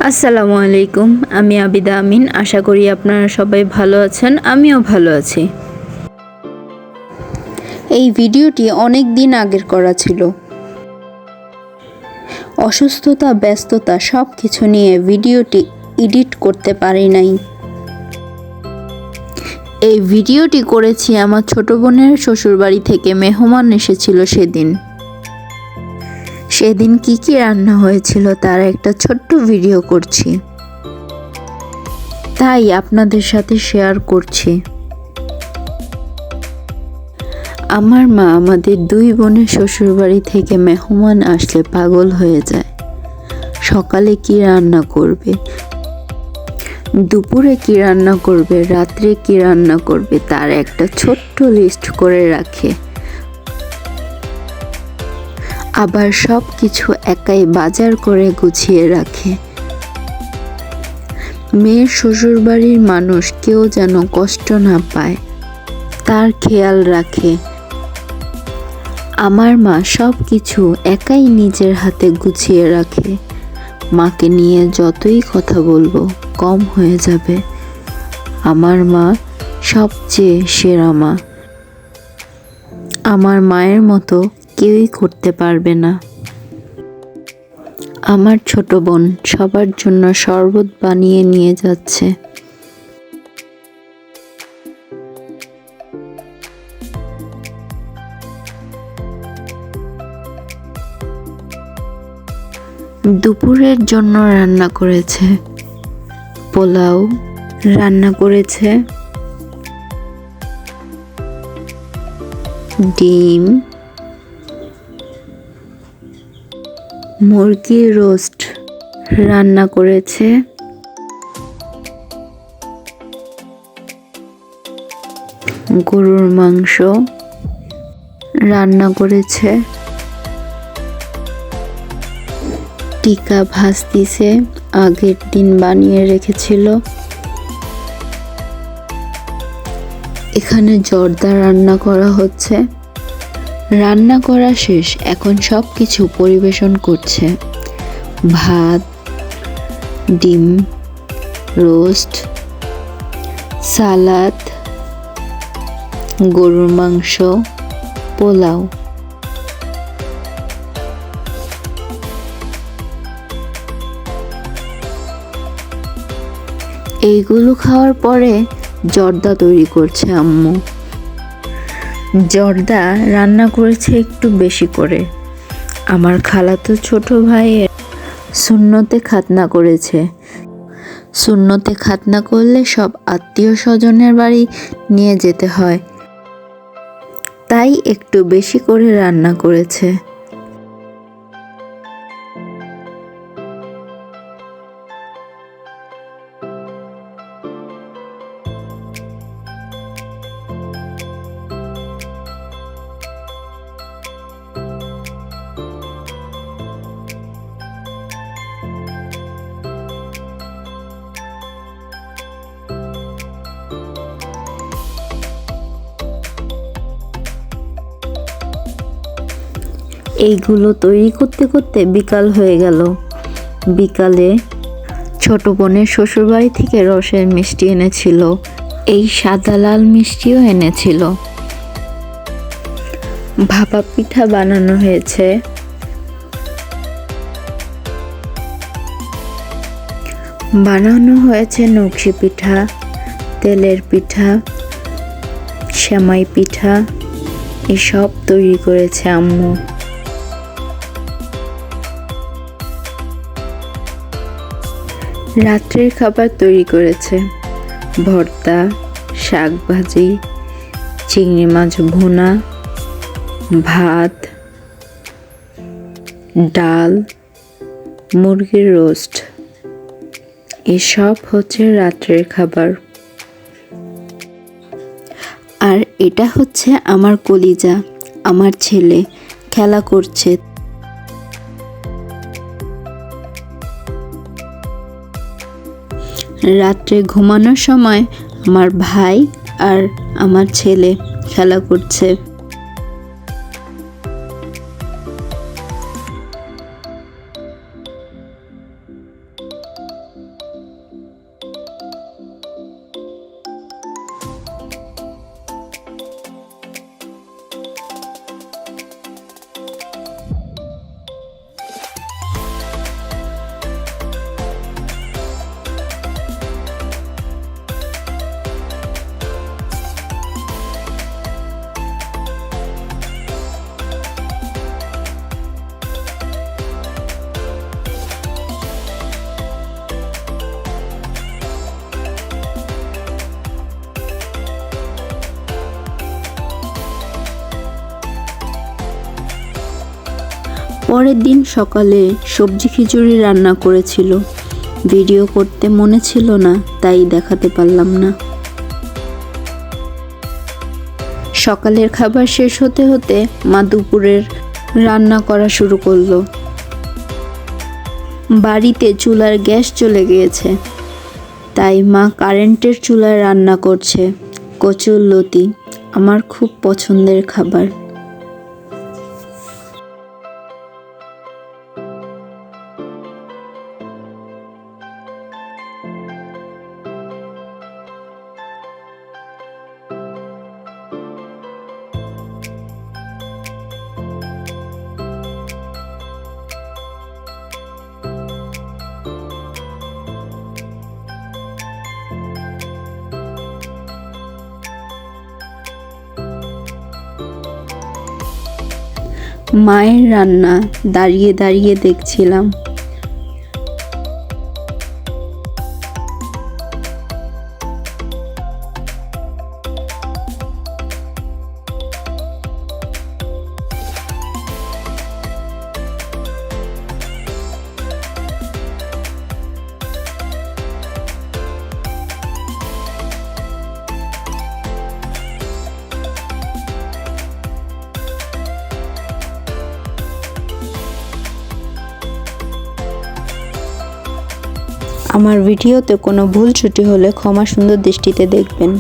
আসসালামু আলাইকুম। আমি আবিদা আমিন। আশা করি আপনারা সবাই ভালো আছেন। আমিও ভালো আছি। এই ভিডিওটি অনেক দিন আগের করা ছিল। অসুস্থতা, ব্যস্ততা সব কিছু নিয়ে ভিডিওটি এডিট করতে পারি নাই। এই ভিডিওটি করেছি আমার ছোট বোনের শ্বশুরবাড়ি থেকে মেহমান এসেছিল সেদিন। সেদিন কি কি রান্না হয়েছিল তার একটা ছোট্ট ভিডিও করছি, তাই আপনাদের সাথে শেয়ার করছি। আমার মা আমাদের দুই বোনের শ্বশুরবাড়ি থেকে মেহমান আসলে পাগল হয়ে যায়। সকালে কি রান্না করবে, দুপুরে কি রান্না করবে, রাত্রে কি রান্না করবে তার একটা ছোট্ট লিস্ট করে রাখে। আবার সব কিছু একাই বাজার করে গুছিয়ে রাখে। মেয়ের শ্বশুরবাড়ির মানুষ কেউ যেন কষ্ট না পায় তার খেয়াল রাখে। আমার মা সব কিছু একাই নিজের হাতে গুছিয়ে রাখে। মাকে নিয়ে যতই কথা বলবো কম হয়ে যাবে। আমার মা সবচেয়ে সেরা মা। আমার মায়ের মতো কেউই করতে পারবে না। আমার ছোট বোন সবার জন্য শরবত বানিয়ে নিয়ে যাচ্ছে। দুপুরের জন্য রান্না করেছে পোলাও, রান্না করেছে ডিম, মুরগির রোস্ট, রান্না করেছে গরুর মাংস, রান্না করেছে টিকা ভাজতিছে, আগের দিন বানিয়ে রেখেছিল। এখানে জর্দা রান্না করা হচ্ছে। রান্না করা শেষ, এখন সব কিছু পরিবেশন করছে। ভাত, ডিম রোস্ট, সালাদ, গরুর মাংস, পোলাও। এইগুলো খাওয়ার পরে জর্দা তৈরি করছে আম্মু। জর্দা রান্না করেছে একটু বেশি করে। আমার খালাতো ছোট ভাইয়ের সুন্নতে খাতনা করেছে। সুন্নতে খাতনা করলে সব আত্মীয় স্বজনের বাড়ি নিয়ে যেতে হয়, তাই একটু বেশি করে রান্না করেছে। এইগুলো তৈরি করতে করতে বিকাল হয়ে গেল। বিকালে ছোট বোনের শ্বশুরবাড়ি থেকে রসের মিষ্টি এনেছিল, এই সাদা লাল মিষ্টিও এনেছিল। ভাপা পিঠা বানানো হয়েছে। বানানো হয়েছে নকশি পিঠা, তেলের পিঠা, সেমাই পিঠা, এসব তৈরি করেছে আম্মু। রাত্রের খাবার তৈরি করেছে ভর্তা, শাক ভাজি, চিংড়ি মাছ ভুনা, ভাত, ডাল, মুরগির রোস্ট। এসব হচ্ছে রাত্রের খাবার। আর এটা হচ্ছে আমার কলিজা, আমার ছেলে খেলা করছে। রাত্রে ঘুমানোর সময় আমার ভাই আর আমার ছেলে খেলা করছে। পরের দিন সকালে সবজি খিচুড়ি রান্না করেছিল। ভিডিও করতে মনে ছিল না, তাই দেখাতে পারলাম না। সকালের খাবার শেষ হতে হতে মা দুপুরের রান্না করা শুরু করলো। বাড়িতে চুলার গ্যাস চলে গিয়েছে, তাই মা কারেন্টের চুলায় রান্না করছে কচুরলতি, আমার খুব পছন্দের খাবার। মায়ের রান্না দাঁড়িয়ে দাঁড়িয়ে দেখছিলাম। আমার ভিডিওতে কোনো ভুল ত্রুটি হলে ক্ষমা সুন্দর দৃষ্টিতে দেখবেন।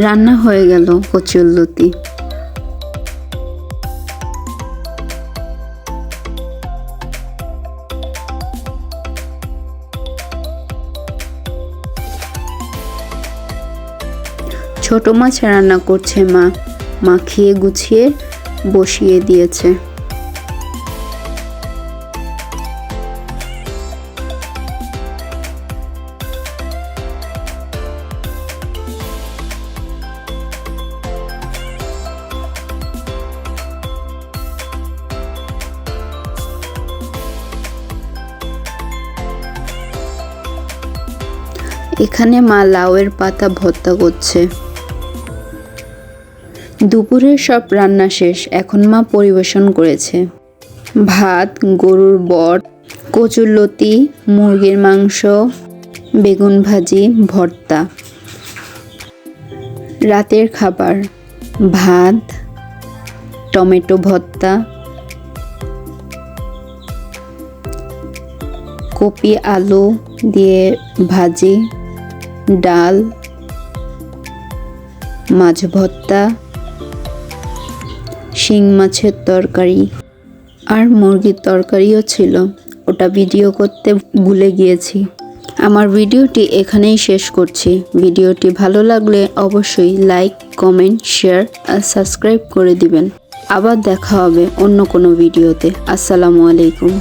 রান্না হয়ে গেল কচুরলতি। ছোট মাছ রান্না করছে মা, মাখিয়ে গুছিয়ে বসিয়ে দিয়েছে। এখানে মা লাউয়ের পাতা ভর্তা করছে। দুপুরের সব রান্না শেষ, এখন মা পরিবেশন করেছে ভাত, গরুর বট, কচুরলতি, মুরগির মাংস, বেগুন ভাজি, ভর্তা। রাতের খাবার ভাত, টমেটো ভর্তা, কপি আলু দিয়ে ভাজি, ডাল, মাছ ভর্তা, শিং মাছের তরকারি আর মুরগির তরকারিও ছিল। ওটা ভিডিও করতে ভুলে গিয়েছি। আমার ভিডিওটি এখানেই শেষ করছি। ভিডিওটি ভালো লাগলে অবশ্যই লাইক, কমেন্ট, শেয়ার আর সাবস্ক্রাইব করে দিবেন। আবার দেখা হবে অন্য কোনো ভিডিওতে। আসসালামু আলাইকুম।